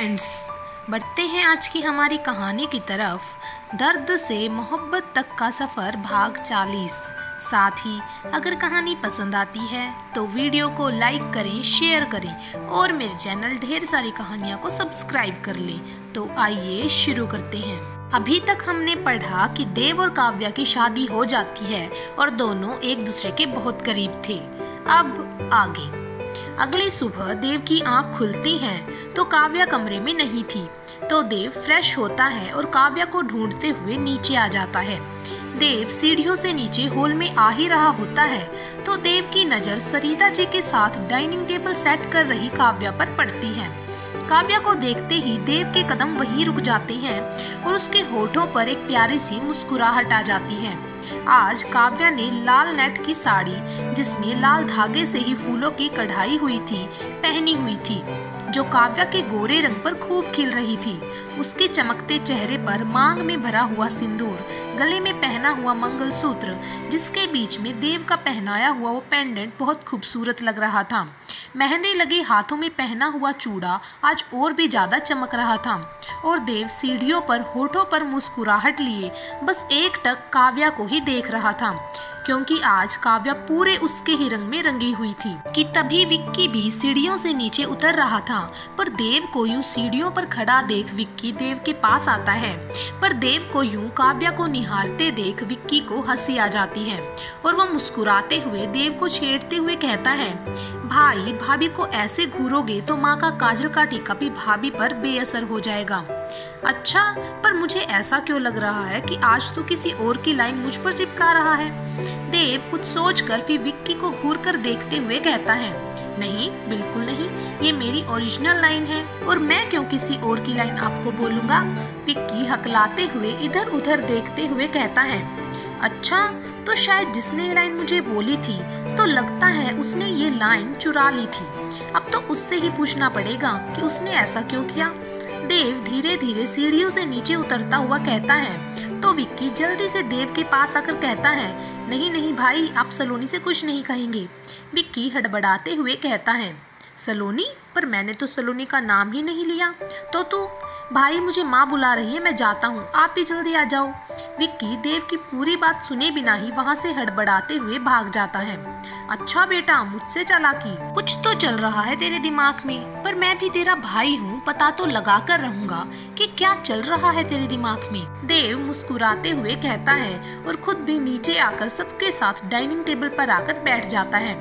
Friends, बढ़ते हैं आज की हमारी कहानी की तरफ। दर्द से मोहब्बत तक का सफ़र भाग 40। साथ ही अगर कहानी पसंद आती है तो वीडियो को लाइक करें, शेयर करें और मेरे चैनल ढेर सारी कहानियाँ को सब्सक्राइब कर लें। तो आइए शुरू करते हैं। अभी तक हमने पढ़ा कि देव और काव्या की शादी हो जाती है और दोनों एक दूसरे के बहुत करीब थे। अब आगे। अगली सुबह देव की आंख खुलती है तो काव्या कमरे में नहीं थी। तो देव फ्रेश होता है और काव्या को ढूंढते हुए नीचे आ जाता है। देव सीढ़ियों से नीचे हॉल में आ ही रहा होता है तो देव की नज़र सरिता जी के साथ डाइनिंग टेबल सेट कर रही काव्या पर पड़ती है। काव्या को देखते ही देव के कदम वहीं रुक जाते हैं और उसके होठों पर एक प्यारी सी मुस्कुराहट आ जाती है। आज काव्या ने लाल नेट की साड़ी, जिसमें लाल धागे से ही फूलों की कढ़ाई हुई थी, पहनी हुई थी, जो काव्या के गोरे रंग पर खूब खिल रही थी। उसके चमकते चेहरे पर मांग में भरा हुआ सिंदूर, गले में पहना हुआ मंगलसूत्र, जिसके बीच में देव का पहनाया हुआ वो पेंडेंट बहुत खूबसूरत लग रहा था। मेहंदी लगे हाथों में पहना हुआ चूड़ा आज और भी ज्यादा चमक रहा था। और देव सीढ़ियों पर होठों पर मुस्कुराहट लिए बस एकटक काव्या को ही देख रहा था, क्योंकि आज काव्या पूरे उसके ही रंग में रंगी हुई थी। कि तभी विक्की भी सीढ़ियों से नीचे उतर रहा था, पर देव को यूं सीढ़ियों पर खड़ा देख विक्की देव के पास आता है। पर देव को यूं काव्या को निहारते देख विक्की को हंसी आ जाती है और वह मुस्कुराते हुए देव को छेड़ते हुए कहता है, भाई भाभी को ऐसे घूरोगे तो माँ का काजल का टीका भी भाभी पर बेअसर हो जाएगा। अच्छा, पर मुझे ऐसा क्यों लग रहा है कि आज तो किसी और की लाइन मुझ पर चिपका रहा है। देव कुछ सोचकर फिर विक्की को घूर कर देखते हुए कहता है, नहीं, बिल्कुल नहीं, ये मेरी ओरिजिनल लाइन है और मैं क्यों किसी और की लाइन आपको बोलूंगा। विक्की हकलाते हुए इधर उधर देखते हुए कहता है, अच्छा, तो शायद जिसने ये लाइन मुझे बोली थी तो लगता है उसने ये लाइन चुरा ली थी। अब तो उससे ही पूछना पड़ेगा कि उसने ऐसा क्यों किया। देव धीरे धीरे सीढ़ियों से नीचे उतरता हुआ कहता है तो विक्की जल्दी से देव के पास आकर कहता है, नहीं नहीं भाई, आप सलोनी से कुछ नहीं कहेंगे। विक्की हड़बड़ाते हुए कहता है, सलोनी? पर मैंने तो सलोनी का नाम ही नहीं लिया। तो तू? भाई मुझे माँ बुला रही है, मैं जाता हूँ, आप भी जल्दी आ जाओ। विक्की देव की पूरी बात सुने बिना ही वहाँ से हड़बड़ाते हुए भाग जाता है। अच्छा बेटा, मुझसे चालाकी, कुछ तो चल रहा है तेरे दिमाग में, पर मैं भी तेरा भाई हूँ, पता तो लगा कर रहूंगा कि क्या चल रहा है तेरे दिमाग में। देव मुस्कुराते हुए कहता है और खुद भी नीचे आकर सबके साथ डाइनिंग टेबल पर आकर बैठ जाता है।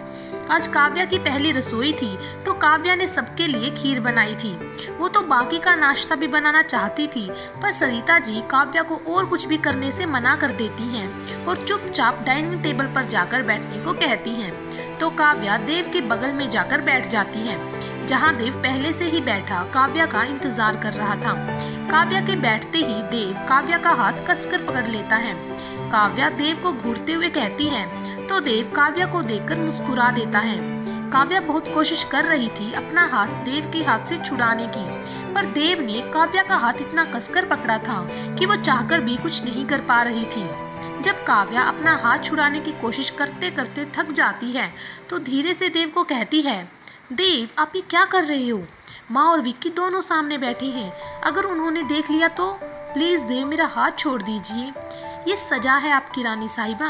आज काव्या की पहली रसोई थी तो काव्या ने सबके लिए खीर बनाई थी। वो तो बाकी का नाश्ता भी बनाना चाहती थी, पर सरिता जी काव्या को और कुछ भी करने से मना कर देती हैं और चुपचाप डाइनिंग टेबल पर जाकर बैठने को कहती हैं। तो काव्या देव के बगल में जाकर बैठ जाती है, जहाँ देव पहले से ही बैठा काव्या का इंतजार कर रहा था। काव्या के बैठते ही देव काव्या का हाथ कसकर पकड़ लेता है। काव्या देव को घूरते हुए कहती है तो देव काव्या को देखकर मुस्कुरा देता है। काव्या बहुत कोशिश कर रही थी अपना हाथ देव के हाथ से छुड़ाने की, पर देव ने काव्या का हाथ इतना कसकर पकड़ा था कि वो चाहकर भी कुछ नहीं कर पा रही थी। जब काव्या अपना हाथ छुड़ाने की कोशिश करते करते थक जाती है तो धीरे से देव को कहती है, देव आप ये क्या कर रहे हो? माँ और विक्की दोनों सामने बैठे हैं, अगर उन्होंने देख लिया तो प्लीज देव मेरा हाथ छोड़ दीजिए। ये सजा है आपकी रानी साहिबा।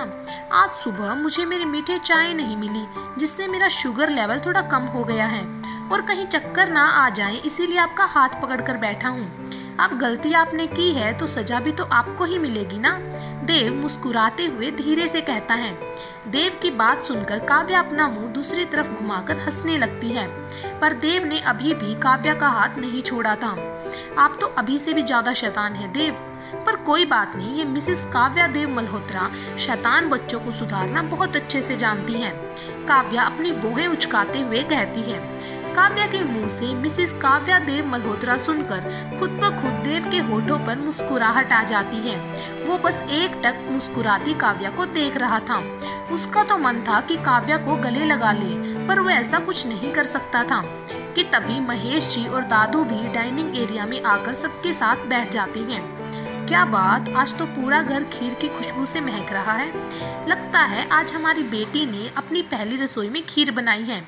आज सुबह मुझे मेरे मीठे चाय नहीं मिली, जिससे मेरा शुगर लेवल थोड़ा कम हो गया है और कहीं चक्कर ना आ जाए, इसीलिए आपका हाथ पकड़कर बैठा हूँ। अब गलती आपने की है तो सजा भी तो आपको ही मिलेगी ना। देव मुस्कुराते हुए धीरे से कहता है। देव की बात सुनकर काव्या अपना मुंह दूसरी तरफ घुमाकर हंसने लगती है, पर देव ने अभी भी काव्या का हाथ नहीं छोड़ा था। आप तो अभी से भी ज्यादा शैतान है देव, पर कोई बात नहीं, ये मिसेस काव्या देव मल्होत्रा शैतान बच्चों को सुधारना बहुत अच्छे से जानती हैं। काव्या अपनी बोहें उचकाते हुए कहती है। काव्या के मुंह से मिसेस काव्या देव मल्होत्रा सुनकर खुद ब खुद देव के होठों पर मुस्कुराहट आ जाती है। वो बस एकटक मुस्कुराती काव्या को देख रहा था। उसका तो मन था कि काव्या को गले लगा ले, पर वो ऐसा कुछ नहीं कर सकता था। कि तभी महेश जी और दादू भी डाइनिंग एरिया में आकर सबके साथ बैठ जाते हैं। क्या बात, आज तो पूरा घर खीर की खुशबू से महक रहा है। लगता है आज हमारी बेटी ने अपनी पहली रसोई में खीर बनाई है।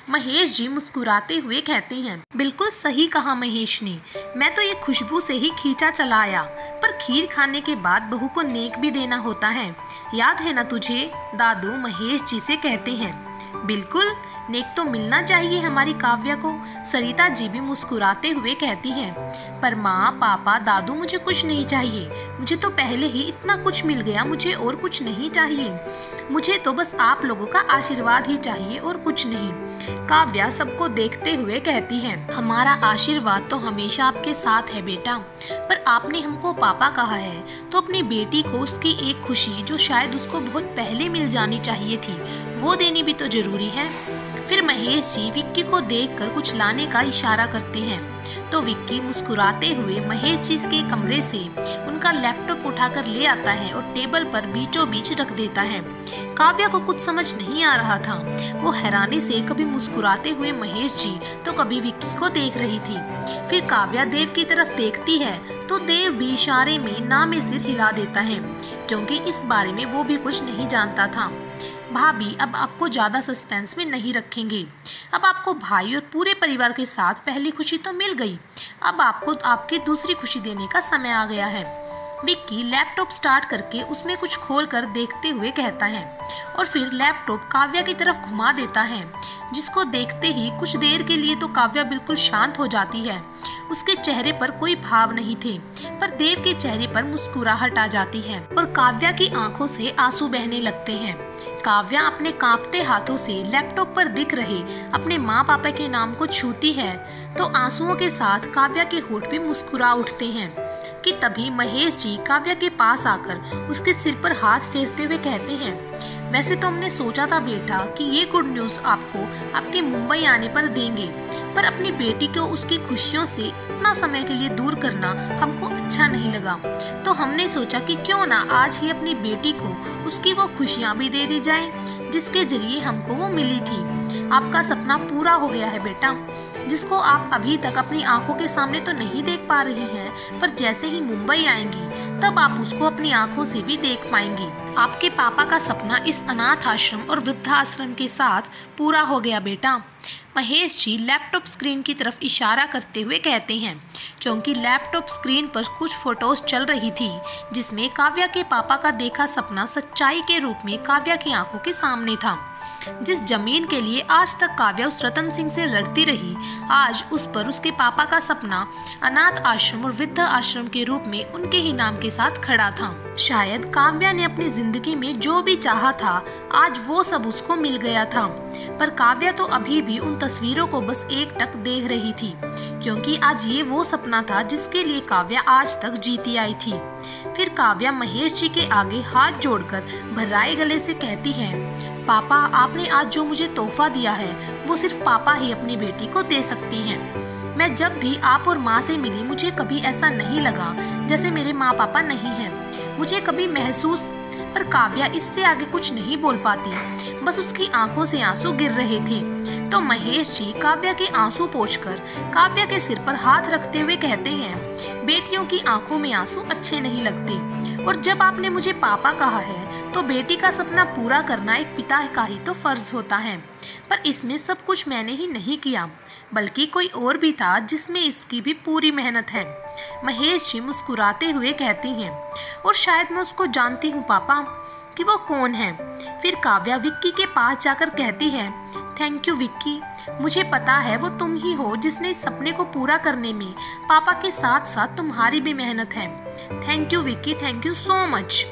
महेश जी मुस्कुराते हुए कहते हैं, बिल्कुल सही कहा महेश ने, मैं तो ये खुशबू से ही खींचा चला आया। पर खीर खाने के बाद बहू को नेक भी देना होता है, याद है ना तुझे? दादू महेश जी से कहते हैं। बिल्कुल, नेक तो मिलना चाहिए हमारी काव्या को, सरिता जी भी मुस्कुराते हुए कहती हैं। पर माँ, पापा, दादू, मुझे कुछ नहीं चाहिए। मुझे तो पहले ही इतना कुछ मिल गया, मुझे और कुछ नहीं चाहिए। मुझे तो बस आप लोगों का आशीर्वाद ही चाहिए और कुछ नहीं। काव्या सबको देखते हुए कहती है, हमारा आशीर्वाद तो हमेशा आपके साथ है बेटा, पर आपने हमको पापा कहा है तो अपनी बेटी को उसकी एक खुशी जो शायद उसको बहुत पहले मिल जानी चाहिए थी, वो देनी भी तो जरूरी है। फिर महेश जी विक्की को देखकर कुछ लाने का इशारा करते हैं तो विक्की मुस्कुराते हुए महेश जी के कमरे से उनका लैपटॉप उठाकर ले आता है और टेबल पर बीचों बीच रख देता है। काव्या को कुछ समझ नहीं आ रहा था, वो हैरानी से कभी मुस्कुराते हुए महेश जी तो कभी विक्की को देख रही थी। फिर काव्या देव की तरफ देखती है तो देव भी इशारे में ना में सिर हिला देता है, क्योंकि इस बारे में वो भी कुछ नहीं जानता था। भाभी, अब आपको ज़्यादा सस्पेंस में नहीं रखेंगे। अब आपको भाई और पूरे परिवार के साथ पहली खुशी तो मिल गई, अब आपको आपकी दूसरी खुशी देने का समय आ गया है। विक्की लैपटॉप स्टार्ट करके उसमें कुछ खोल कर देखते हुए कहता है और फिर लैपटॉप काव्या की तरफ घुमा देता है, जिसको देखते ही कुछ देर के लिए तो काव्या बिल्कुल शांत हो जाती है। उसके चेहरे पर कोई भाव नहीं थे, पर देव के चेहरे पर मुस्कुराहट आ जाती है और काव्या की आंखों से आंसू बहने लगते हैं। काव्या अपने कांपते हाथों से लैपटॉप पर दिख रहे अपने माँ पापा के नाम को छूती है तो आंसुओं के साथ काव्या के होठ भी मुस्कुरा उठते हैं कि तभी महेश जी काव्या के पास आकर उसके सिर पर हाथ फेरते हुए कहते हैं, वैसे तो हमने सोचा था बेटा कि ये गुड न्यूज़ आपको आपके मुंबई आने पर देंगे, पर अपनी बेटी को उसकी खुशियों से इतना समय के लिए दूर करना हमको अच्छा नहीं लगा, तो हमने सोचा कि क्यों ना आज ही अपनी बेटी को उसकी वो खुशियाँ भी दे दी जाएं जिसके जरिए हमको वो मिली थी। आपका सपना पूरा हो गया है बेटा, जिसको आप अभी तक अपनी आंखों के सामने तो नहीं देख पा रही हैं, पर जैसे ही मुंबई आएंगी तब आप उसको अपनी आंखों से भी देख पाएंगी। आपके पापा का सपना इस अनाथ आश्रम और वृद्धाश्रम के साथ पूरा हो गया बेटा। महेश जी लैपटॉप स्क्रीन की तरफ इशारा करते हुए कहते हैं, क्योंकि लैपटॉप स्क्रीन पर कुछ फोटोज चल रही थी जिसमें काव्या के पापा का देखा सपना सच्चाई के रूप में काव्या की आंखों के सामने था। जिस जमीन के लिए आज तक काव्या उस रतन सिंह से लड़ती रही, आज उस पर उसके पापा का सपना अनाथ आश्रम और वृद्ध आश्रम के रूप में उनके ही नाम के साथ खड़ा था। शायद काव्या ने अपनी जिंदगी में जो भी चाहा था आज वो सब उसको मिल गया था, पर काव्या तो अभी भी उन तस्वीरों को बस एक टक देख रही थी, क्योंकि आज ये वो सपना था जिसके लिए काव्या आज तक जीती आई थी। फिर काव्या महेश जी के आगे हाथ जोड़कर भर्राए गले से कहती है, पापा, आपने आज जो मुझे तोहफा दिया है वो सिर्फ पापा ही अपनी बेटी को दे सकते हैं। मैं जब भी आप और माँ से मिली मुझे कभी ऐसा नहीं लगा जैसे मेरे माँ पापा नहीं हैं। मुझे कभी महसूस, पर काव्या इससे आगे कुछ नहीं बोल पाती, बस उसकी आंखों से आंसू गिर रहे थे। तो महेश जी काव्या के आंसू पोंछकर काव्या के सिर पर हाथ रखते हुए कहते हैं, बेटियों की आंखों में आंसू अच्छे नहीं लगते, और जब आपने मुझे पापा कहा है तो बेटी का सपना पूरा करना एक पिता का ही तो फर्ज होता है। पर इसमें सब कुछ मैंने ही नहीं किया, बल्कि कोई और भी था जिसमें इसकी भी पूरी मेहनत है। महेश जी मुस्कुराते हुए कहती हैं, और शायद मैं उसको जानती हूँ पापा कि वो कौन है। फिर काव्या विक्की के पास जाकर कहती है, थैंक यू विक्की, मुझे पता है वो तुम ही हो जिसने इस सपने को पूरा करने में पापा के साथ साथ तुम्हारी भी मेहनत है। Thank you Vicky, thank you so much.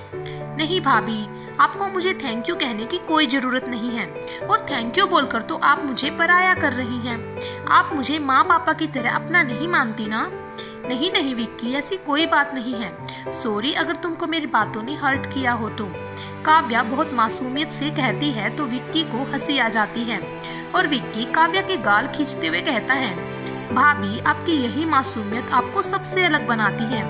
नहीं भाभी, आपको मुझे थैंक यू कहने की कोई ज़रूरत नहीं है, और थैंक यू बोलकर तो आप मुझे पराया कर रही हैं। आप मुझे माँ पापा की तरह अपना नहीं मानती ना? नहीं नहीं विक्की, ऐसी कोई बात नहीं है। सॉरी अगर तुमको मेरी बातों ने हर्ट किया हो तो। काव्या बहुत मासूमियत से कहती है तो विक्की को हंसी आ जाती है, और विक्की काव्या के गाल खींचते हुए कहता है, भाभी, आपकी यही मासूमियत आपको सबसे अलग बनाती है।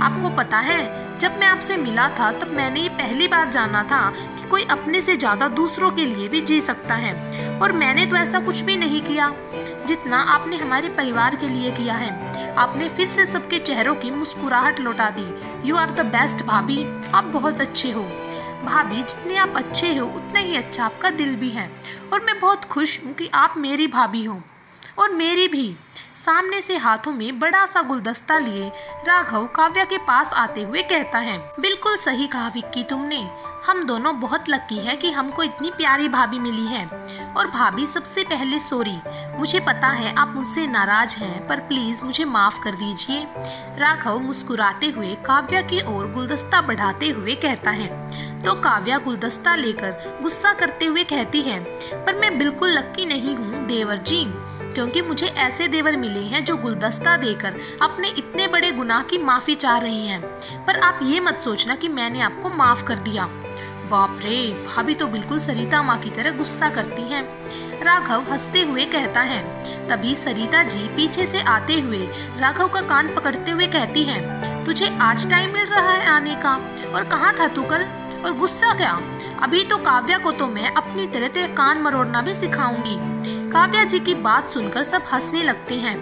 आपको पता है, जब मैं आपसे मिला था तब मैंने ये पहली बार जाना था कि कोई अपने से ज़्यादा दूसरों के लिए भी जी सकता है, और मैंने तो ऐसा कुछ भी नहीं किया जितना आपने हमारे परिवार के लिए किया है। आपने फिर से सबके चेहरों की मुस्कुराहट लौटा दी। यू आर द बेस्ट भाभी, आप बहुत अच्छे हो। भाभी जितने आप अच्छे हो उतना ही अच्छा आपका दिल भी है, और मैं बहुत खुश हूँ कि आप मेरी भाभी हो। और मेरी भी। सामने से हाथों में बड़ा सा गुलदस्ता लिए राघव काव्या के पास आते हुए कहता है, बिल्कुल सही कहा विक्की तुमने। हम दोनों बहुत लकी है कि हमको इतनी प्यारी भाभी मिली है। और भाभी सबसे पहले सॉरी, मुझे पता है आप मुझसे नाराज हैं, पर प्लीज मुझे माफ कर दीजिए। राघव मुस्कुराते हुए काव्या की ओर गुलदस्ता बढ़ाते हुए कहता है। तो काव्या गुलदस्ता लेकर गुस्सा करते हुए कहती है, पर मैं बिल्कुल लकी नहीं हूँ देवर जी, क्योंकि मुझे ऐसे देवर मिले हैं जो गुलदस्ता देकर अपने इतने बड़े गुनाह की माफी चाह रहे हैं। पर आप ये मत सोचना कि मैंने आपको माफ कर दिया। बाप रे, भाभी तो बिल्कुल सरिता माँ की तरह गुस्सा करती हैं। राघव हंसते हुए कहता है। तभी सरिता जी पीछे से आते हुए राघव का कान पकड़ते हुए कहती हैं, तुझे आज टाइम मिल रहा है आने का, और कहाँ था तू कल? और गुस्सा क्या? अभी तो काव्या को तो मैं अपनी तरह तेरे कान मरोड़ना भी सिखाऊंगी। काव्या जी की बात सुनकर सब हंसने लगते हैं।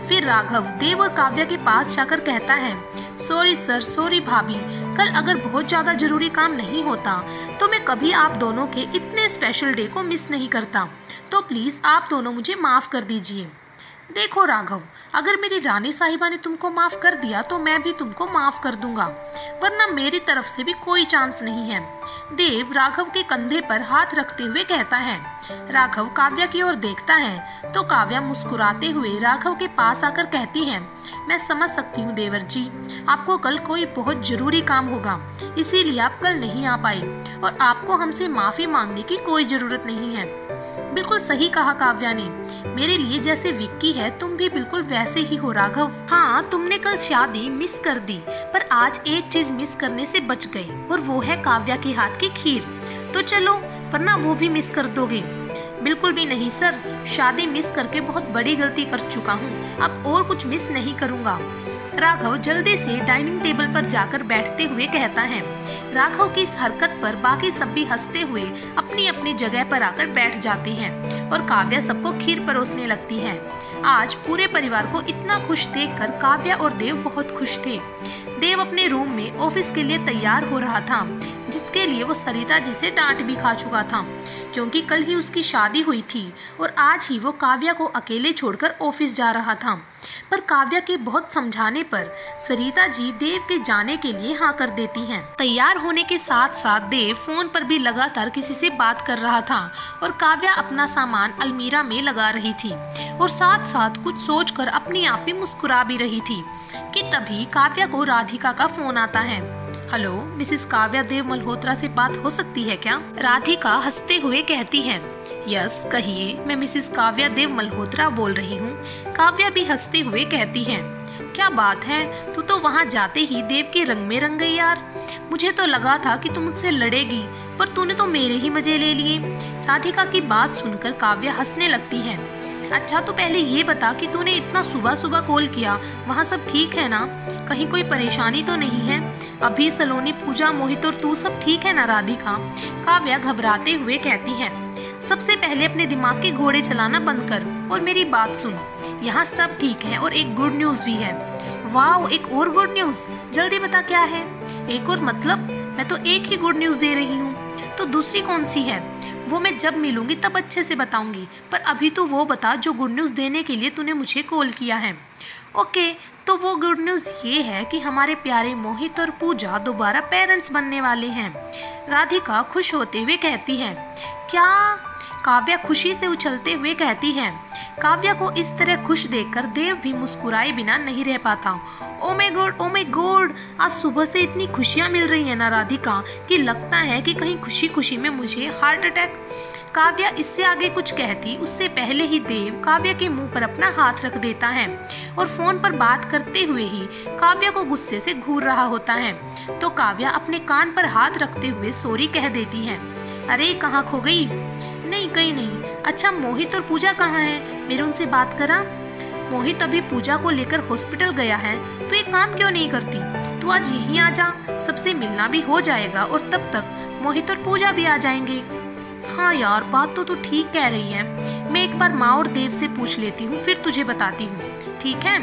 फिर राघव देव और काव्या के पास जाकर कहता है, सॉरी सर, सॉरी भाभी, कल अगर बहुत ज्यादा जरूरी काम नहीं होता तो मैं कभी आप दोनों के इतने स्पेशल डे को मिस नहीं करता। तो प्लीज आप दोनों मुझे माफ कर दीजिए। देखो राघव, अगर मेरी रानी साहिबा ने तुमको माफ कर दिया तो मैं भी तुमको माफ कर दूंगा, वरना मेरी तरफ से भी कोई चांस नहीं है। देव राघव के कंधे पर हाथ रखते हुए कहता है। राघव काव्या की ओर देखता है तो काव्या मुस्कुराते हुए राघव के पास आकर कहती है, मैं समझ सकती हूँ देवर जी, आपको कल कोई बहुत जरूरी काम होगा, इसीलिए आप कल नहीं आ पाए, और आपको हमसे माफी मांगने की कोई जरूरत नहीं है। बिल्कुल सही कहा काव्या ने, मेरे लिए जैसे विक्की है तुम भी बिल्कुल वैसे ही हो राघव। हाँ, तुमने कल शादी मिस कर दी, पर आज एक चीज मिस करने से बच गए, और वो है काव्या के हाथ की खीर। तो चलो, वरना वो भी मिस कर दोगे। बिल्कुल भी नहीं सर, शादी मिस करके बहुत बड़ी गलती कर चुका हूँ, अब और कुछ मिस नहीं करूँगा। राघव जल्दी से डाइनिंग टेबल पर जाकर बैठते हुए कहता है। राघव की इस हरकत पर बाकी सब भी हंसते हुए अपनी अपनी जगह पर आकर बैठ जाते हैं, और काव्या सबको खीर परोसने लगती है। आज पूरे परिवार को इतना खुश देखकर काव्या और देव बहुत खुश थे। देव अपने रूम में ऑफिस के लिए तैयार हो रहा था, जिसके लिए वो सरिता जी से डांट भी खा चुका था, क्योंकि कल ही उसकी शादी हुई थी और आज ही वो काव्या को अकेले छोड़कर ऑफिस जा रहा था। पर काव्या के बहुत समझाने पर सरिता जी देव के जाने के लिए हाँ कर देती हैं। तैयार होने के साथ साथ देव फोन पर भी लगातार किसी से बात कर रहा था, और काव्या अपना सामान अलमीरा में लगा रही थी और साथ साथ कुछ सोचकर अपने आप ही मुस्कुरा भी रही थी कि तभी काव्या को राधिका का फोन आता है। हेलो, मिसेस काव्या देव मल्होत्रा से बात हो सकती है क्या? राधिका हंसते हुए कहती है। यस कहिए, मैं मिसेस काव्या देव मल्होत्रा बोल रही हूँ। काव्या भी हंसते हुए कहती है। क्या बात है, तू तो वहाँ जाते ही देव के रंग में रंग गई यार। मुझे तो लगा था कि तू मुझसे लड़ेगी, पर तूने तो मेरे ही मजे ले लिए। राधिका की बात सुनकर काव्या हंसने लगती है। अच्छा, तो पहले ये बता कि तूने इतना सुबह सुबह कॉल किया, वहाँ सब ठीक है ना? कहीं कोई परेशानी तो नहीं है? अभी सलोनी, पूजा, मोहित और तू सब ठीक है ना राधिका? काव्या घबराते हुए कहती है। सबसे पहले अपने दिमाग के घोड़े चलाना बंद कर और मेरी बात सुन। यहाँ सब ठीक है और एक गुड न्यूज भी है। वाह, एक और गुड न्यूज? जल्दी बता क्या है। एक और मतलब? मैं तो एक ही गुड न्यूज दे रही हूँ, तो दूसरी कौन सी है? वो मैं जब मिलूंगी तब अच्छे से बताऊंगी, पर अभी तो वो बता जो गुड न्यूज़ देने के लिए तूने मुझे कॉल किया है। ओके, तो वो गुड न्यूज़ ये है कि हमारे प्यारे मोहित और पूजा दोबारा पेरेंट्स बनने वाले हैं। राधिका खुश होते हुए कहती है। क्या? काव्या खुशी से उछलते हुए कहती है। काव्या को इस तरह खुश देखकर देव भी मुस्कुराए बिना नहीं रह पाता। Oh my God, oh my God, आज सुबह से इतनी खुशियाँ मिल रही है ना राधिका कि लगता है कि कहीं खुशी खुशी में मुझे हार्ट अटैक। काव्या इससे आगे कुछ कहती उससे पहले ही देव काव्या के मुंह पर अपना हाथ रख देता है और फोन पर बात करते हुए ही काव्या को गुस्से से घूर रहा होता है। तो काव्या अपने कान पर हाथ रखते हुए सॉरी कह देती है। अरे कहाँ खो गई? नहीं, कहीं नहीं। अच्छा, मोहित और पूजा कहाँ है? मेरे उनसे बात करा। मोहित अभी पूजा को लेकर हॉस्पिटल गया है, तो एक काम क्यों नहीं करती, तू आज यहीं आ जा, सबसे मिलना भी हो जाएगा और तब तक मोहित और पूजा भी आ जाएंगे। हाँ यार, बात तो तू ठीक कह रही है। मैं एक बार माँ और देव से पूछ लेती हूँ, फिर तुझे बताती हूँ। ठीक है?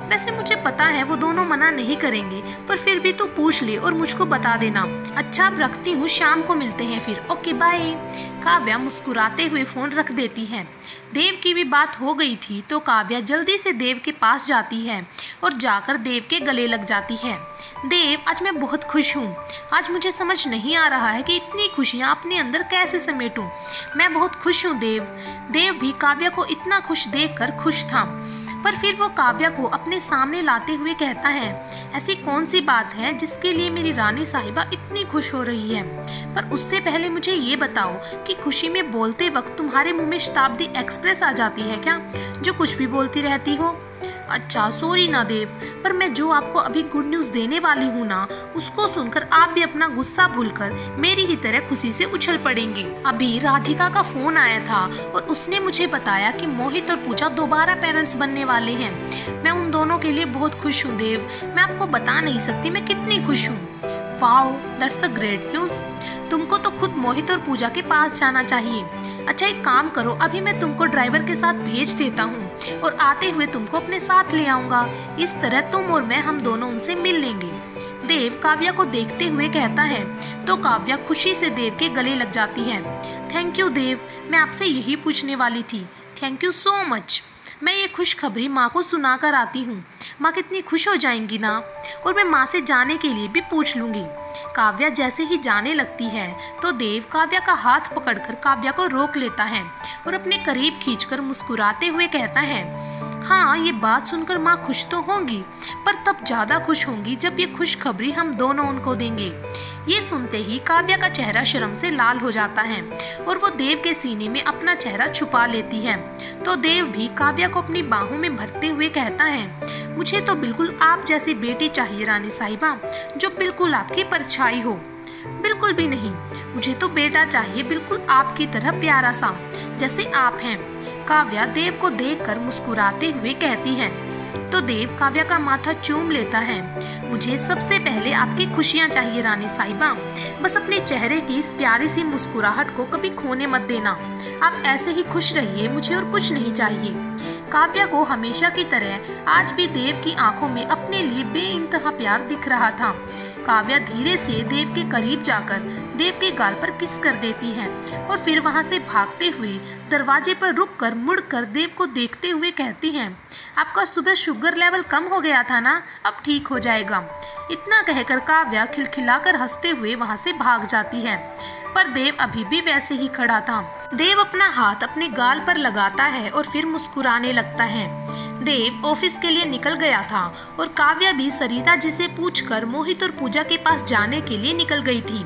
वैसे मुझे पता है वो दोनों मना नहीं करेंगे, पर फिर भी तू पूछ ले और मुझको बता देना। अच्छा अब रखती हूँ, शाम को मिलते हैं फिर। Okay bye. काव्या मुस्कुराते हुए फोन रख देती है। देव की भी बात हो गई थी तो काव्या जल्दी से देव के पास जाती है और जाकर देव के गले लग जाती है। देव, आज मैं बहुत खुश हूँ। आज मुझे समझ नहीं आ रहा है कि इतनी खुशियाँ अपने अंदर कैसे समेटूं। मैं बहुत खुश हूँ देव। देव भी काव्या को इतना खुश देखकर खुश था, पर फिर वो काव्या को अपने सामने लाते हुए कहता है, ऐसी कौन सी बात है जिसके लिए मेरी रानी साहिबा इतनी खुश हो रही है? पर उससे पहले मुझे ये बताओ कि खुशी में बोलते वक्त तुम्हारे मुंह में शताब्दी एक्सप्रेस आ जाती है क्या, जो कुछ भी बोलती रहती हो? अच्छा सॉरी ना देव, पर मैं जो आपको अभी गुड न्यूज़ देने वाली हूँ ना, उसको सुनकर आप भी अपना गुस्सा भूलकर मेरी ही तरह खुशी से उछल पड़ेंगे। अभी राधिका का फोन आया था और उसने मुझे बताया कि मोहित और पूजा दोबारा पेरेंट्स बनने वाले हैं। मैं उन दोनों के लिए बहुत खुश हूँ देव। मैं आपको बता नहीं सकती मैं कितनी खुश हूँ। Wow, that's a great news. तुमको तो खुद मोहित और पूजा के पास जाना चाहिए। अच्छा एक काम करो, अभी मैं तुमको ड्राइवर के साथ भेज देता हूँ और आते हुए तुमको अपने साथ ले आऊँगा। इस तरह तुम और मैं, हम दोनों उनसे मिल लेंगे। देव काव्या को देखते हुए कहता है तो काव्या खुशी से देव के गले लग जाती है। थैंक यू देव, मैं आपसे यही पूछने वाली थी। Thank you so much. मैं ये खुशखबरी माँ को सुना कर आती हूँ। माँ कितनी खुश हो जाएंगी ना, और मैं माँ से जाने के लिए भी पूछ लूँगी। काव्या जैसे ही जाने लगती है तो देव काव्या का हाथ पकड़कर काव्या को रोक लेता है और अपने करीब खींचकर मुस्कुराते हुए कहता है, हाँ ये बात सुनकर माँ खुश तो होंगी, पर तब ज़्यादा खुश होंगी जब ये खुशखबरी हम दोनों उनको देंगे। ये सुनते ही काव्या का चेहरा शर्म से लाल हो जाता है और वो देव के सीने में अपना चेहरा छुपा लेती है। तो देव भी काव्या को अपनी बाहों में भरते हुए कहता है, मुझे तो बिल्कुल आप जैसी बेटी चाहिए रानी साहिबा, जो बिल्कुल आपकी परछाई हो। बिल्कुल भी नहीं, मुझे तो बेटा चाहिए बिल्कुल आपकी तरह प्यारा सा, जैसे आप हैं। काव्या देव को देखकर मुस्कुराते हुए कहती है। तो देव काव्या का माथा चूम लेता है। मुझे सबसे पहले आपकी खुशियाँ चाहिए रानी साहिबा, बस अपने चेहरे की इस प्यारी सी मुस्कुराहट को कभी खोने मत देना। आप ऐसे ही खुश रहिए, मुझे और कुछ नहीं चाहिए। काव्या को हमेशा की तरह आज भी देव की आंखों में अपने लिए बेइंतहा प्यार दिख रहा था। काव्या धीरे से देव के करीब जाकर देव के गाल पर किस कर देती है और फिर वहां से भागते हुए दरवाजे पर रुककर मुड़कर देव को देखते हुए कहती है, आपका सुबह शुगर लेवल कम हो गया था ना, अब ठीक हो जाएगा। इतना कहकर काव्या खिलखिलाकर हंसते हुए वहां से भाग जाती है, पर देव अभी भी वैसे ही खड़ा था। देव अपना हाथ अपने गाल पर लगाता है और फिर मुस्कुराने लगता है। देव ऑफिस के लिए निकल गया था और काव्या भी सरिता जी से पूछकर मोहित और पूजा के पास जाने के लिए निकल गई थी।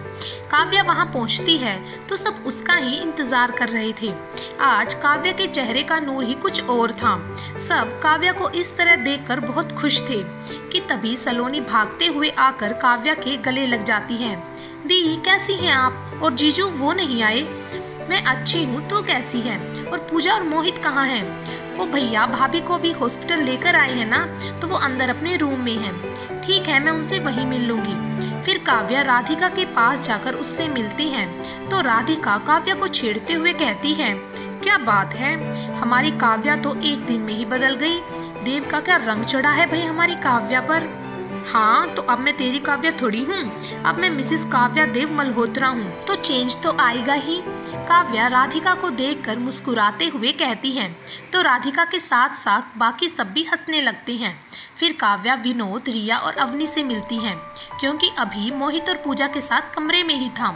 काव्या वहां पहुंचती है तो सब उसका ही इंतजार कर रहे थे। आज काव्या के चेहरे का नूर ही कुछ और था। सब काव्या को इस तरह देखकर बहुत खुश थे कि तभी सलोनी भागते हुए आकर काव्या के गले लग जाती है। दी कैसी हैं आप? और जीजू वो नहीं आए? मैं अच्छी हूँ, तो कैसी है? और पूजा और मोहित कहाँ हैं? वो भैया भाभी को भी हॉस्पिटल लेकर आए हैं ना, तो वो अंदर अपने रूम में हैं। ठीक है, मैं उनसे वहीं मिल लूंगी। फिर काव्या राधिका के पास जाकर उससे मिलती है तो राधिका काव्या को छेड़ते हुए कहती है, क्या बात है, हमारी काव्या तो एक दिन में ही बदल गई। देव का क्या रंग चढ़ा है भाई हमारी काव्या पर। हाँ, तो अब मैं तेरी काव्या थोड़ी हूँ, अब मैं मिसेस काव्या देव मल्होत्रा हूँ, तो चेंज तो आएगा ही। काव्या राधिका को देखकर मुस्कुराते हुए कहती है तो राधिका के साथ साथ बाकी सब भी हंसने लगते हैं। फिर काव्या विनोद, रिया और अवनी से मिलती है क्योंकि अभी मोहित और पूजा के साथ कमरे में ही था।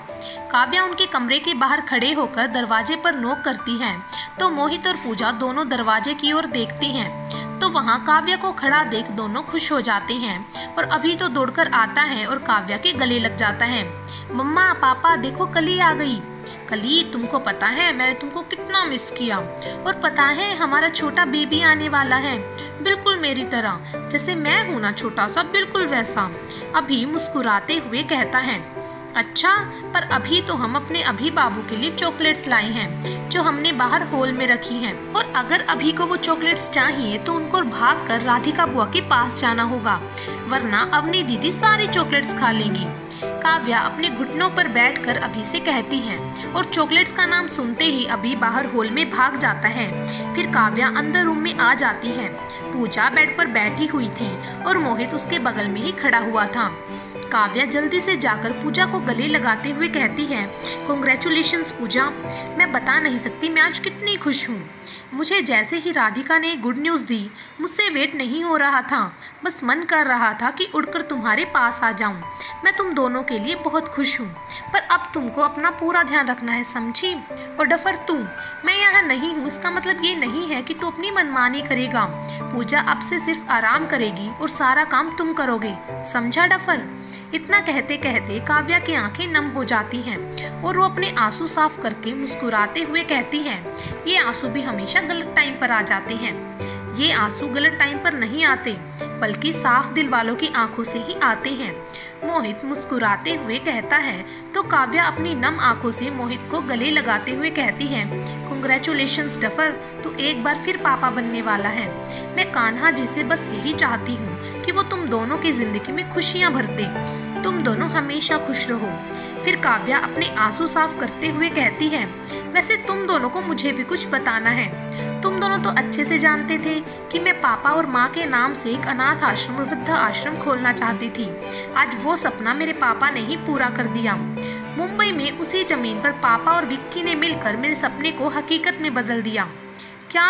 काव्या उनके कमरे के बाहर खड़े होकर दरवाजे पर नॉक करती है तो मोहित और पूजा दोनों दरवाजे की ओर देखते हैं तो वहाँ काव्या को खड़ा देख दोनों खुश हो जाते हैं और अभी तो दौड़कर आता है और काव्या के गले लग जाता है। मम्मा पापा देखो, कली आ गई। कली, तुमको पता है मैंने तुमको कितना मिस किया, और पता है हमारा छोटा बेबी आने वाला है, बिल्कुल मेरी तरह, जैसे मैं हूँ ना छोटा सा, बिल्कुल वैसा। अभी मुस्कुराते हुए कहता है, अच्छा, पर अभी तो हम अपने अभी बाबू के लिए चॉकलेट्स लाए हैं जो हमने बाहर हॉल में रखी हैं, और अगर अभी को वो चॉकलेट्स चाहिए तो उनको भागकर राधिका बुआ के पास जाना होगा, वरना अवनी दीदी सारी चॉकलेट्स खा लेंगी। काव्या अपने घुटनों पर बैठकर अभी से कहती है और चॉकलेट्स का नाम सुनते ही अभी बाहर हॉल में भाग जाता है। फिर काव्या अंदर रूम में आ जाती है। पूजा बेड पर बैठी हुई थी और मोहित उसके बगल में ही खड़ा हुआ था। काव्या जल्दी से जाकर पूजा को गले लगाते हुए कहती है, कॉन्ग्रेचुलेशंस पूजा, मैं बता नहीं सकती मैं आज कितनी खुश हूँ। मुझे जैसे ही राधिका ने गुड न्यूज़ दी, मुझसे वेट नहीं हो रहा था, बस मन कर रहा था कि उड़कर तुम्हारे पास आ जाऊं। मैं तुम दोनों के लिए बहुत खुश हूँ, पर अब तुमको अपना पूरा ध्यान रखना है, समझी? और डफर तू, मैं यहाँ नहीं हूँ इसका मतलब ये नहीं है कि तू अपनी मनमानी करेगा। पूजा अब से सिर्फ आराम करेगी और सारा काम तुम करोगे, समझा डफर? इतना कहते कहते काव्या की आंखें नम हो जाती हैं और वो अपने आंसू साफ करके मुस्कुराते हुए कहती है, ये आंसू भी हमेशा गलत टाइम पर आ जाते हैं। ये आंसू गलत टाइम पर नहीं आते, बल्कि साफ दिल वालों की आंखों से ही आते हैं। मोहित मुस्कुराते हुए कहता है तो काव्या अपनी नम आंखों से मोहित को गले लगाते हुए कहती है, कॉन्ग्रेचुलेशंस डफर, तू एक बार फिर पापा बनने वाला है। मैं कान्हा जी से बस यही चाहती हूँ कि वो तुम दोनों की जिंदगी में खुशियाँ भर दे, तुम दोनों हमेशा खुश रहो। फिर काव्या अपने आंसू साफ करते हुए कहती है, वैसे तुम दोनों को मुझे भी कुछ बताना है। तुम दोनों तो अच्छे से जानते थे कि मैं पापा और माँ के नाम से एक अनाथ आश्रम और वृद्ध आश्रम खोलना चाहती थी। आज वो सपना मेरे पापा ने ही पूरा कर दिया। मुंबई में उसी जमीन पर पापा और विक्की ने मिलकर मेरे सपने को हकीकत में बदल दिया। क्या?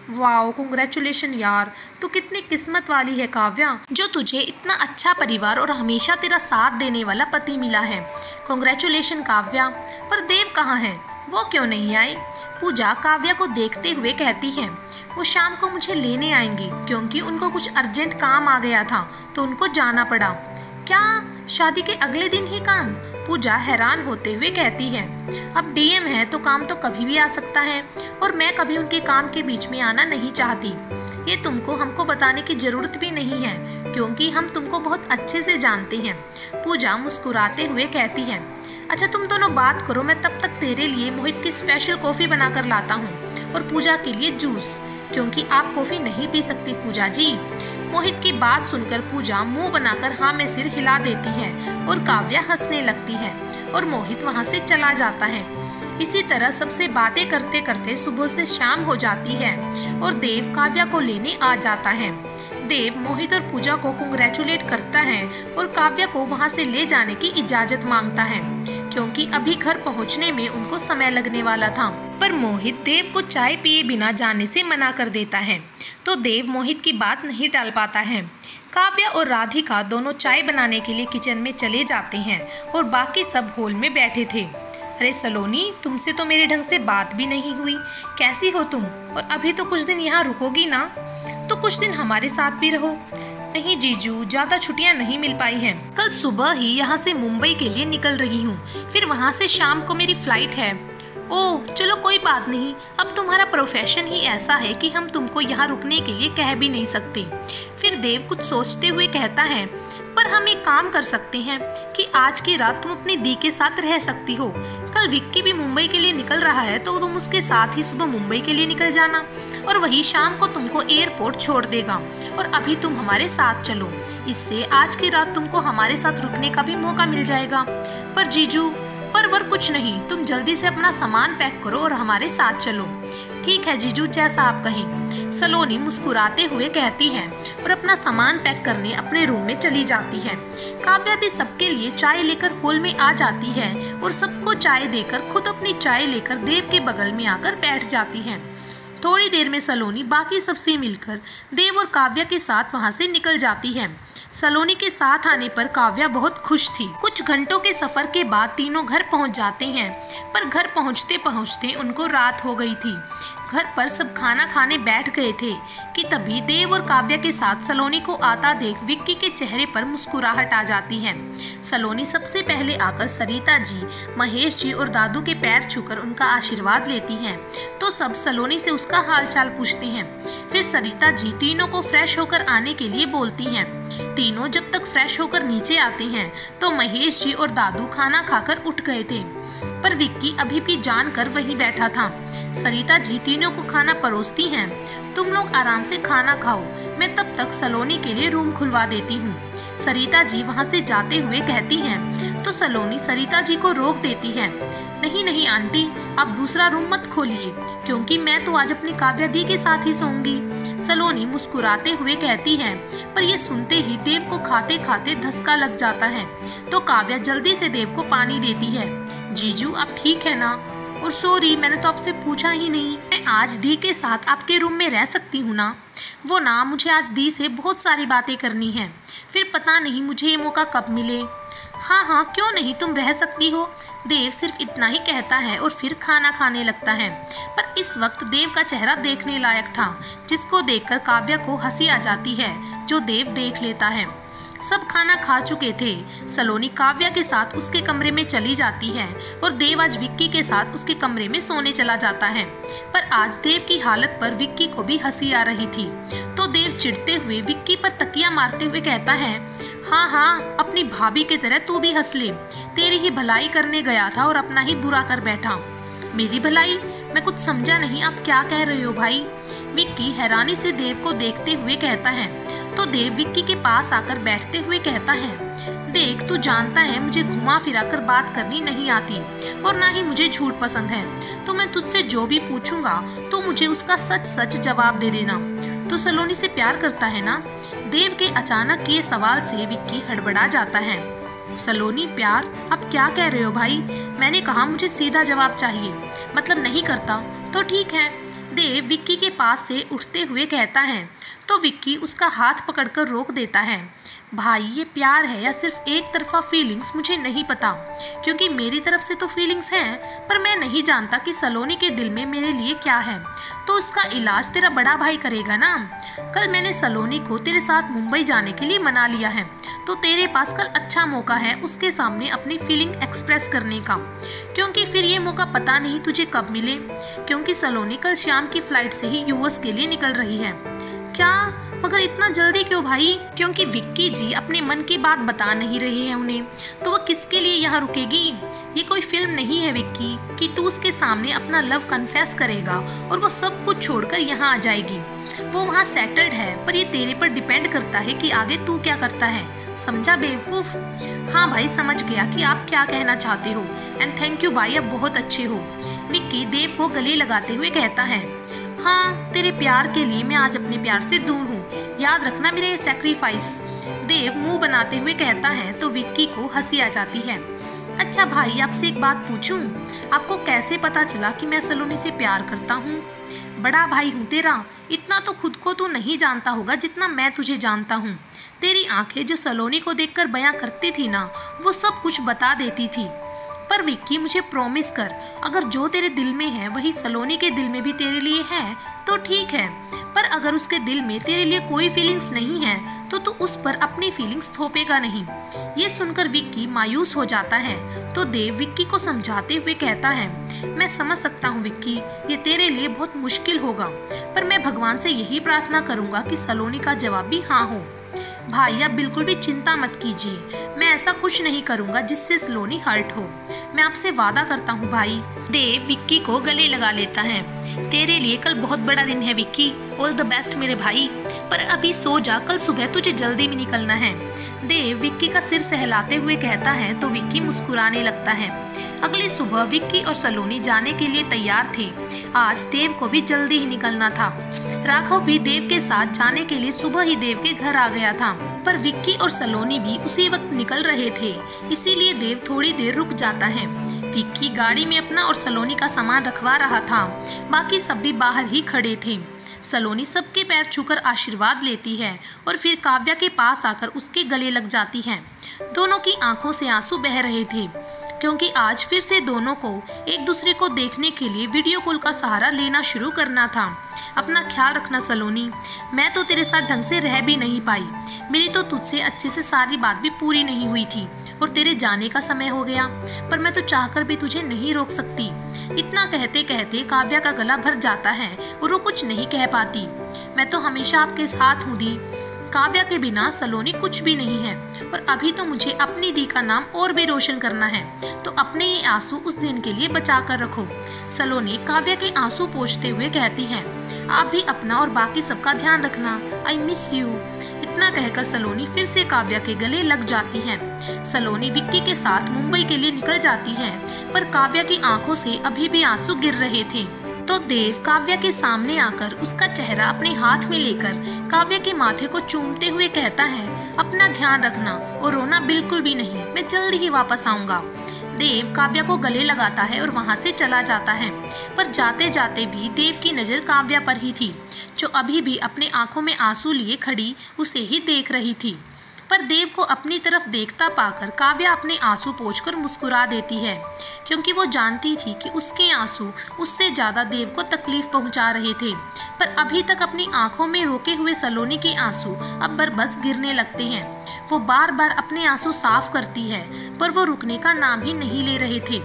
वाओ, कॉन्ग्रेचुलेशन यार, तू कितनी किस्मत वाली है काव्या, जो तुझे इतना अच्छा परिवार और हमेशा तेरा साथ देने वाला पति मिला है। कॉन्ग्रेचुलेशन काव्या। पर देव कहाँ है? वो क्यों नहीं आए? पूजा काव्या को देखते हुए कहती है, वो शाम को मुझे लेने आएंगी क्योंकि उनको कुछ अर्जेंट काम आ गया था तो उनको जाना पड़ा। क्या शादी के अगले दिन ही काम? पूजा हैरान होते हुए कहती है, अब डीएम है तो काम तो कभी भी आ सकता है और मैं कभी उनके काम के बीच में आना नहीं चाहती। ये तुमको हमको बताने की जरूरत भी नहीं है क्योंकि हम तुमको बहुत अच्छे से जानते हैं। पूजा मुस्कुराते हुए कहती है, अच्छा तुम दोनों बात करो, मैं तब तक तेरे लिए मोहित की स्पेशल कॉफ़ी बनाकर लाता हूँ और पूजा के लिए जूस, क्योंकि आप कॉफ़ी नहीं पी सकती पूजा जी। मोहित की बात सुनकर पूजा मुंह बनाकर हाँ में सिर हिला देती है और काव्या हंसने लगती है और मोहित वहाँ से चला जाता है। इसी तरह सबसे बातें करते करते सुबह से शाम हो जाती है और देव काव्या को लेने आ जाता है। देव मोहित और पूजा को कांग्रेचुलेट करता है और काव्या को वहाँ से ले जाने की इजाजत मांगता है क्योंकि अभी घर पहुँचने में उनको समय लगने वाला था। पर मोहित देव को चाय पिए बिना जाने से मना कर देता है तो देव मोहित की बात नहीं टाल पाता है। काव्या और राधिका दोनों चाय बनाने के लिए किचन में चले जाते हैं और बाकी सब हॉल में बैठे थे। अरे सलोनी, तुमसे तो मेरे ढंग से बात भी नहीं हुई, कैसी हो तुम? और अभी तो कुछ दिन यहाँ रुकोगी ना, तो कुछ दिन हमारे साथ भी रहो। नहीं जीजू, ज़्यादा छुट्टियाँ नहीं मिल पाई हैं। कल सुबह ही यहाँ से मुंबई के लिए निकल रही हूँ, फिर वहाँ से शाम को मेरी फ्लाइट है। ओह चलो कोई बात नहीं, अब तुम्हारा प्रोफेशन ही ऐसा है कि हम तुमको यहाँ रुकने के लिए कह भी नहीं सकते। फिर देव कुछ सोचते हुए कहता है, पर हम एक काम कर सकते हैं कि आज की रात तुम अपनी दी के साथ रह सकती हो। कल विक्की भी मुंबई के लिए निकल रहा है तो तुम उसके साथ ही सुबह मुंबई के लिए निकल जाना और वही शाम को तुमको एयरपोर्ट छोड़ देगा और अभी तुम हमारे साथ चलो। इससे आज की रात तुमको हमारे साथ रुकने का भी मौका मिल जाएगा। पर जीजू, पर कुछ नहीं, तुम जल्दी से अपना सामान पैक करो और हमारे साथ चलो। ठीक है जीजू, जैसा आप कहें, सलोनी मुस्कुराते हुए कहती है और अपना सामान पैक करने अपने रूम में चली जाती है। काव्या भी सबके लिए चाय लेकर हॉल में आ जाती है और सबको चाय देकर खुद अपनी चाय लेकर देव के बगल में आकर बैठ जाती है। थोड़ी देर में सलोनी बाकी सबसे मिलकर देव और काव्या के साथ वहां से निकल जाती है। सलोनी के साथ आने पर काव्या बहुत खुश थी। कुछ घंटों के सफर के बाद तीनों घर पहुंच जाते हैं, पर घर पहुंचते पहुंचते उनको रात हो गई थी। घर पर सब खाना खाने बैठ गए थे कि तभी देव और काव्या के साथ सलोनी को आता देख विक्की के चेहरे पर मुस्कुराहट आ जाती है। सलोनी सबसे पहले आकर सरिता जी, महेश जी और दादू के पैर छूकर उनका आशीर्वाद लेती हैं, तो सब सलोनी से उसका हालचाल पूछते हैं। फिर सरिता जी तीनों को फ्रेश होकर आने के लिए बोलती हैं। तीनों जब तक फ्रेश होकर नीचे आते हैं तो महेश जी और दादू खाना खाकर उठ गए थे, पर विक्की अभी भी जानकर वहीं बैठा था। सरिता जी तीनों को खाना परोसती हैं। तुम लोग आराम से खाना खाओ, मैं तब तक सलोनी के लिए रूम खुलवा देती हूँ। सरिता जी वहाँ से जाते हुए कहती हैं, तो सलोनी सरिता जी को रोक देती है। नहीं नहीं आंटी, आप दूसरा रूम मत खोलिए, क्योंकि मैं तो आज अपनी काव्या दी के साथ ही सोऊंगी। सलोनी मुस्कुराते हुए कहती है, पर ये सुनते ही देव को खाते खाते धक्का लग जाता है। तो काव्या जल्दी से देव को पानी देती है। जीजू आप ठीक है ना? और सॉरी, मैंने तो आपसे पूछा ही नहीं। मैं आज दी के साथ आपके रूम में रह सकती हूँ ना? वो ना, मुझे आज दी से बहुत सारी बातें करनी हैं, फिर पता नहीं मुझे ये मौका कब मिले। हाँ हाँ क्यों नहीं, तुम रह सकती हो। देव सिर्फ इतना ही कहता है और फिर खाना खाने लगता है। पर इस वक्त देव का चेहरा देखने लायक था, जिसको देखकर काव्या को हंसी आ जाती है, जो देव देख लेता है। सब खाना खा चुके थे। सलोनी काव्या के साथ उसके कमरे में चली जाती है और देव आज विक्की के साथ उसके कमरे में सोने चला जाता है। पर आज देव की हालत पर विक्की को भी हंसी आ रही थी। तो देव चिढ़ते हुए विक्की पर तकिया मारते हुए कहता है, हाँ हाँ, अपनी भाभी की तरह तू भी हंस ले। तेरी ही भलाई करने गया था और अपना ही बुरा कर बैठा। मेरी भलाई? मैं कुछ समझा नहीं, आप क्या कह रहे हो भाई? विक्की हैरानी से देव को देखते हुए कहता है। तो देव विक्की के पास आकर बैठते हुए कहता है, देख तू जानता है मुझे घुमा फिरा कर बात करनी नहीं आती और ना ही मुझे झूठ पसंद है। तो मैं तुझसे जो भी पूछूंगा तो मुझे उसका सच सच जवाब दे देना। तो सलोनी से प्यार करता है ना? देव के अचानक किए सवाल से विक्की हड़बड़ा जाता है। सलोनी प्यार? आप क्या कह रहे हो भाई? मैंने कहा मुझे सीधा जवाब चाहिए, मतलब नहीं करता तो ठीक है। देव विक्की के पास से उठते हुए कहता है। तो विक्की उसका हाथ पकड़कर रोक देता है। भाई ये प्यार है या सिर्फ एक तरफा फीलिंग्स मुझे नहीं पता, क्योंकि मेरी तरफ से तो फीलिंग्स हैं, पर मैं नहीं जानता कि सलोनी के दिल में मेरे लिए क्या है। तो उसका इलाज तेरा बड़ा भाई करेगा ना। कल मैंने सलोनी को तेरे साथ मुंबई जाने के लिए मना लिया है, तो तेरे पास कल अच्छा मौका है उसके सामने अपनी फीलिंग एक्सप्रेस करने का, क्योंकि फिर ये मौका पता नहीं तुझे कब मिले, क्योंकि सलोनी कल शाम की फ्लाइट से ही यूएस के लिए निकल रही है। क्या? मगर इतना जल्दी क्यों भाई? क्योंकि विक्की जी अपने मन की बात बता नहीं रहे हैं उन्हें, तो वो किसके लिए यहाँ रुकेगी? ये कोई फिल्म नहीं है विक्की कि तू उसके सामने अपना लव कन्फेस करेगा और वो सब कुछ छोड़कर यहाँ आ जाएगी। वो वहाँ सेटल्ड है, पर ये तेरे पर डिपेंड करता है कि आगे तू क्या करता है। समझा बेवकूफ? हाँ भाई समझ गया कि आप क्या कहना चाहते हो, एंड थैंक यू भाई, आप बहुत अच्छे हो। विक्की देव को गले लगाते हुए कहता है। हाँ, तेरे प्यार के लिए मैं आज अपने प्यार से दूर हूँ, याद रखना मेरा ये सैक्रिफाइस। देव मुंह बनाते हुए कहता है। तो विक्की को हंसी आ जाती है। अच्छा भाई, आपसे एक बात पूछूं? आपको कैसे पता चला कि मैं सलोनी से प्यार करता हूँ? बड़ा भाई हूँ तेरा, इतना तो खुद को तू नहीं जानता होगा जितना मैं तुझे जानता हूँ। तेरी आंखें जो सलोनी को देखकर बयां करती थी ना, वो सब कुछ बता देती थी। पर विक्की मुझे प्रॉमिस कर, अगर जो तेरे दिल में है वही सलोनी के दिल में भी तेरे लिए है तो ठीक है, पर अगर उसके दिल में तेरे लिए कोई फीलिंग्स नहीं है तो तू उस पर अपनी फीलिंग्स थोपेगा नहीं। ये सुनकर विक्की मायूस हो जाता है। तो देव विक्की को समझाते हुए कहता है, मैं समझ सकता हूँ विक्की, ये तेरे लिए बहुत मुश्किल होगा, पर मैं भगवान से यही प्रार्थना करूँगा कि सलोनी का जवाब भी हाँ हो। भाई आप बिल्कुल भी चिंता मत कीजिए, मैं ऐसा कुछ नहीं करूंगा जिससे सलोनी हर्ट हो, मैं आपसे वादा करता हूँ भाई। देव विक्की को गले लगा लेता है। तेरे लिए कल बहुत बड़ा दिन है विक्की, ऑल द बेस्ट मेरे भाई, पर अभी सो जा, कल सुबह तुझे जल्दी में निकलना है। देव विक्की का सिर सहलाते हुए कहता है। तो विक्की मुस्कुराने लगता है। अगली सुबह विक्की और सलोनी जाने के लिए तैयार थे। आज देव को भी जल्दी ही निकलना था। राघव भी देव के साथ जाने के लिए सुबह ही देव के घर आ गया था, पर विक्की और सलोनी भी उसी वक्त निकल रहे थे, इसीलिए देव थोड़ी देर रुक जाता है। विक्की गाड़ी में अपना और सलोनी का सामान रखवा रहा था, बाकी सब भी बाहर ही खड़े थे। सलोनी सबके पैर छूकर आशीर्वाद लेती है और फिर काव्या के पास आकर उसके गले लग जाती है। दोनों की आंखों से आंसू बह रहे थे, क्योंकि आज फिर से दोनों को एक दूसरे को देखने के लिए वीडियो कॉल का सहारा लेना शुरू करना था। अपना ख्याल रखना सलोनी, मैं तो तेरे साथ ढंग से रह भी नहीं पाई, मेरी तो तुझसे अच्छे से सारी बात भी पूरी नहीं हुई थी और तेरे जाने का समय हो गया, पर मैं तो चाहकर भी तुझे नहीं रोक सकती। इतना कहते कहते काव्या का गला भर जाता है और वो कुछ नहीं कह पाती। मैं तो हमेशा आपके साथ हूँ दी, काव्या के बिना सलोनी कुछ भी नहीं है, और अभी तो मुझे अपनी दी का नाम और भी रोशन करना है, तो अपने ये आंसू उस दिन के लिए बचा कर रखो। सलोनी काव्या के आंसू पोंछते हुए कहती है, आप भी अपना और बाकी सबका ध्यान रखना, आई मिस यू। इतना कहकर सलोनी फिर से काव्या के गले लग जाती है। सलोनी विक्की के साथ मुंबई के लिए निकल जाती है, पर काव्या की आंखों से अभी भी आंसू गिर रहे थे। तो देव काव्या के सामने आकर उसका चेहरा अपने हाथ में लेकर काव्या के माथे को चूमते हुए कहता है, अपना ध्यान रखना और रोना बिल्कुल भी नहीं, मैं जल्दी ही वापस आऊंगा। देव काव्या को गले लगाता है और वहां से चला जाता है, पर जाते जाते भी देव की नज़र काव्या पर ही थी, जो अभी भी अपने आंखों में आंसू लिए खड़ी उसे ही देख रही थी। पर देव को अपनी तरफ देखता पाकर काव्या अपने आंसू पोंछकर मुस्कुरा देती है, क्योंकि वो जानती थी कि उसके आंसू उससे ज़्यादा देव को तकलीफ पहुंचा रहे थे। पर अभी तक अपनी आंखों में रोके हुए सलोनी के आंसू अब बरबस गिरने लगते हैं। वो बार बार अपने आंसू साफ करती है, पर वो रुकने का नाम ही नहीं ले रहे थे।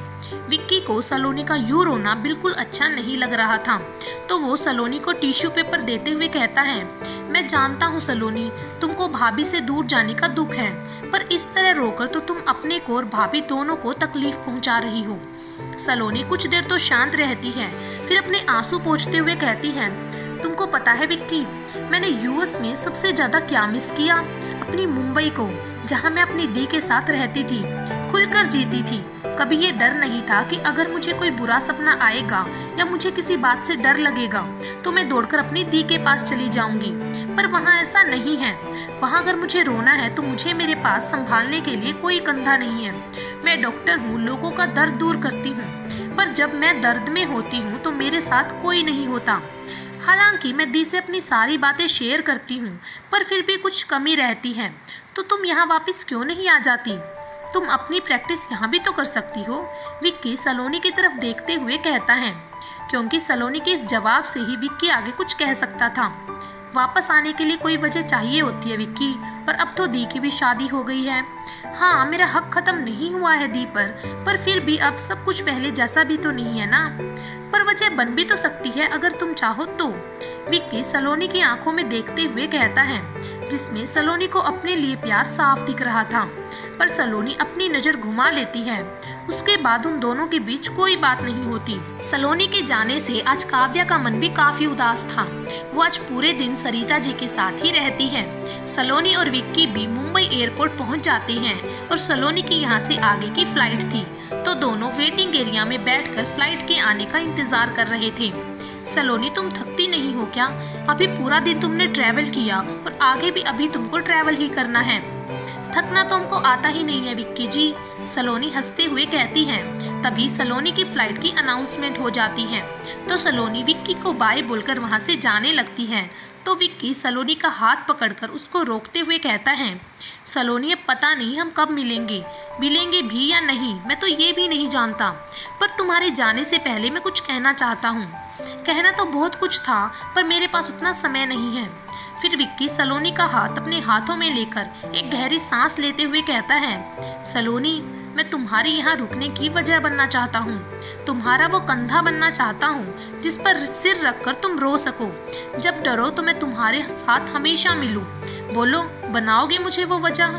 विक्की को सलोनी का यूं रोना बिल्कुल अच्छा नहीं लग रहा था, तो वो सलोनी को टिश्यू पेपर देते हुए कहता है, मैं जानता हूँ सलोनी, तुमको भाभी से दूर जाने का दुख है, पर इस तरह रोकर तो तुम अपने को और भाभी दोनों को तकलीफ पहुँचा रही हो। सलोनी कुछ देर तो शांत रहती है, फिर अपने आंसू पोंछते हुए कहती है, तुमको पता है विक्की, मैंने यूएस में सबसे ज्यादा क्या मिस किया? अपनी मुंबई को, जहाँ मैं अपनी दी के साथ रहती थी, खुलकर जीती थी। कभी ये डर नहीं था कि अगर मुझे कोई बुरा सपना आएगा या मुझे किसी बात से डर लगेगा तो मैं दौड़कर अपनी दी के पास चली जाऊंगी। पर वहाँ ऐसा नहीं है। वहाँ अगर मुझे रोना है तो मुझे मेरे पास संभालने के लिए कोई कंधा नहीं है। मैं डॉक्टर हूँ, लोगों का दर्द दूर करती हूँ, पर जब मैं दर्द में होती हूँ तो मेरे साथ कोई नहीं होता। हालांकि मैं दी से अपनी सारी बातें शेयर करती हूँ, पर फिर भी कुछ कमी रहती है। तो तुम यहाँ वापस क्यों नहीं आ जाती? तुम अपनी प्रैक्टिस यहाँ भी तो कर सकती हो। विक्की सलोनी की तरफ देखते हुए कहता है, क्योंकि सलोनी के इस जवाब से ही विक्की आगे कुछ कह सकता था। वापस आने के लिए कोई वजह चाहिए होती है विक्की, और अब तो दी की भी शादी हो गई है। हाँ, मेरा हक खत्म नहीं हुआ है दी पर फिर भी अब सब कुछ पहले जैसा भी तो नहीं है ना। पर वजह बन भी तो सकती है अगर तुम चाहो तो, विक्की सलोनी की आंखों में देखते हुए कहता है, जिसमें सलोनी को अपने लिए प्यार साफ दिख रहा था। पर सलोनी अपनी नजर घुमा लेती है। उसके बाद उन दोनों के बीच कोई बात नहीं होती। सलोनी के जाने से आज काव्या का मन भी काफी उदास था। वो आज पूरे दिन सरिता जी के साथ ही रहती है। सलोनी और विक्की भी मुंबई एयरपोर्ट पहुंच जाते हैं और सलोनी की यहाँ से आगे की फ्लाइट थी, तो दोनों वेटिंग एरिया में बैठकर फ्लाइट के आने का इंतजार कर रहे थे। सलोनी, तुम थकती नहीं हो क्या? अभी पूरा दिन तुमने ट्रैवल किया और आगे भी अभी तुमको ट्रैवल ही करना है। थकना तो हमको आता ही नहीं है विक्की जी, सलोनी हंसते हुए कहती है। तभी सलोनी की फ्लाइट की अनाउंसमेंट हो जाती है, तो सलोनी विक्की को बाय बोलकर वहां से जाने लगती है। तो विक्की सलोनी का हाथ पकड़कर उसको रोकते हुए कहता है, सलोनी, अब पता नहीं हम कब मिलेंगे भी या नहीं, मैं तो ये भी नहीं जानता, पर तुम्हारे जाने से पहले मैं कुछ कहना चाहता हूँ। कहना तो बहुत कुछ था, पर मेरे पास उतना समय नहीं है। फिर विक्की सलोनी का हाथ अपने हाथों में लेकर एक गहरी सांस लेते हुए कहता है, सलोनी, मैं तुम्हारे यहाँ रुकने की वजह बनना चाहता हूँ, तुम्हारा वो कंधा बनना चाहता हूँ जिस पर सिर रखकर तुम रो सको। जब डरो तो मैं तुम्हारे साथ हमेशा मिलूं। बोलो, बनाओगे मुझे वो वजह?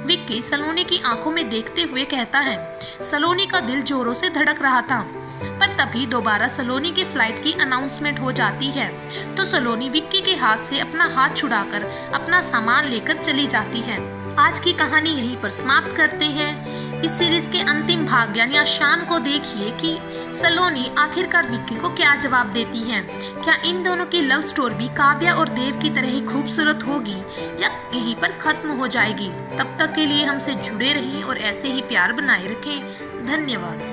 विक्की सलोनी की आंखों में देखते हुए कहता है। सलोनी का दिल जोरों से धड़क रहा था, पर तभी दोबारा सलोनी की फ्लाइट की अनाउंसमेंट हो जाती है, तो सलोनी विक्की के हाथ से अपना हाथ छुड़ाकर अपना सामान लेकर चली जाती है। आज की कहानी यहीं पर समाप्त करते हैं। इस सीरीज के अंतिम भाग यानी आज शाम को देखिए कि सलोनी आखिरकार विक्की को क्या जवाब देती है। क्या इन दोनों की लव स्टोरी भी काव्या और देव की तरह ही खूबसूरत होगी या यहीं पर खत्म हो जाएगी? तब तक के लिए हमसे जुड़े रहें और ऐसे ही प्यार बनाए रखें। धन्यवाद।